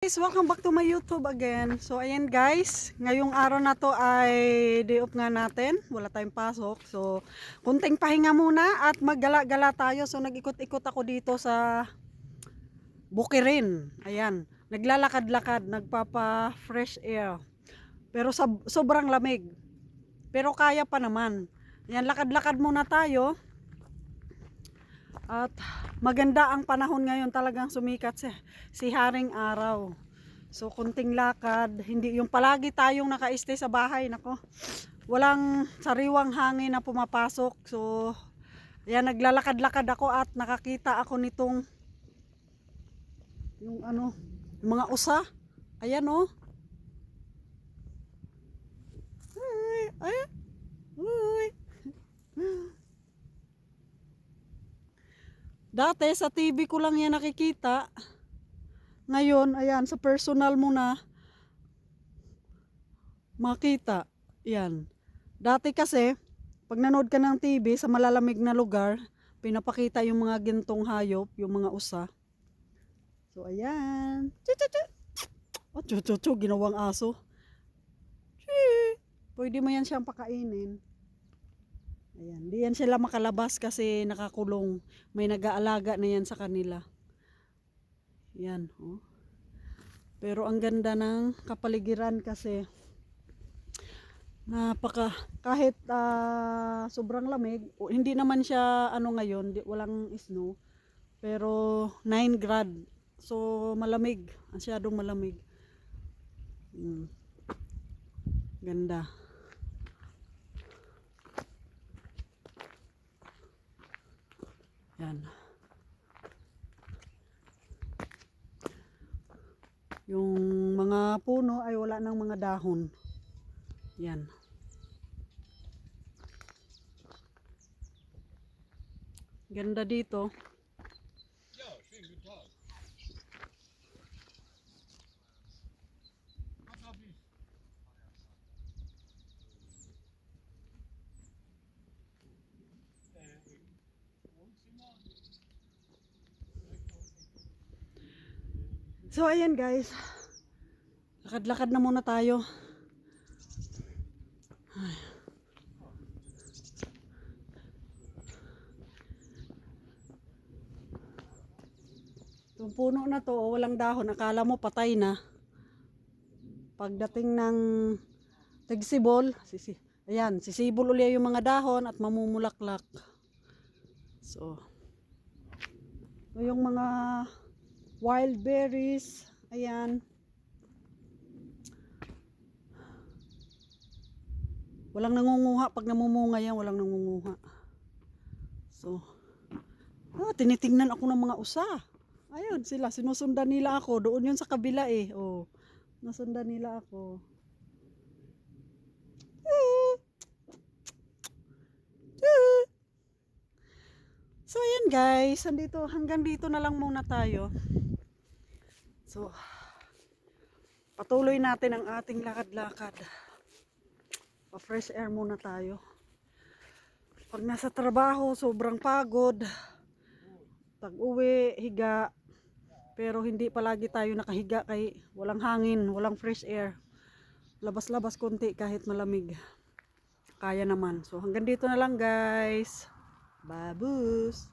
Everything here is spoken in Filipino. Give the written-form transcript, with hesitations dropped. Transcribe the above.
Guys, welcome back to my YouTube again. So ayan guys, ngayong araw na to ay day off nga natin. Wala tayong pasok. So kunting pahinga muna at maggala-gala tayo. So nag-ikot-ikot ako dito sa Bukirin. Ayan, naglalakad-lakad, nagpapa fresh air. Pero sobrang lamig. Pero kaya pa naman. Ayan, lakad-lakad muna tayo. At maganda ang panahon ngayon, talagang sumikat si haring araw. So kunting lakad, hindi yung palagi tayong naka-stay sa bahay, nako. Walang sariwang hangin na pumapasok. So ayan, naglalakad-lakad ako at nakakita ako nitong yung mga usa. Ayan oh. Ay, ay, uy. Dati sa TV ko lang yan nakikita. Ngayon, ayan, sa personal mo na makita. Yan. Dati kasi, pag nanood ka ng TV sa malalamig na lugar, pinapakita yung mga gintong hayop, yung mga usa. So, ayan. Oh, chuchuchu, ginawang aso. Pwede mo yan siyang pakainin. Ayan, di yan sila makalabas kasi nakakulong. May nag-aalaga na yan sa kanila. Yan, oh. Pero ang ganda ng kapaligiran kasi kahit sobrang lamig, hindi naman siya ngayon, walang snow. Pero 9 grad. So malamig, masyadong malamig. Ganda. Yan. Yung mga puno ay wala ng mga dahon. Yan. Ganda dito. So ayan guys, lakad-lakad na muna tayo. Itong puno na to, walang dahon, akala mo patay na. Pagdating ng tagsibol, ayan, sisibol ulit yung mga dahon at mamumulaklak. So yung mga wild berries, ayan. Walang nangunguha pag namumunga yan, walang nangunguha. So tinitingnan ako ng mga usa. Ayun sila, sinusundan nila ako. Doon yun sa kabila eh. Oh, nasundan nila ako. So ayan guys, hanggang dito na lang muna tayo. So patuloy natin ang ating lakad-lakad. Pa-fresh air muna tayo. Pag nasa trabaho, sobrang pagod. Pag-uwi, higa. Pero hindi palagi tayo nakahiga kay walang hangin, walang fresh air. Labas-labas konti kahit malamig. Kaya naman. So hanggang dito na lang guys. Babus!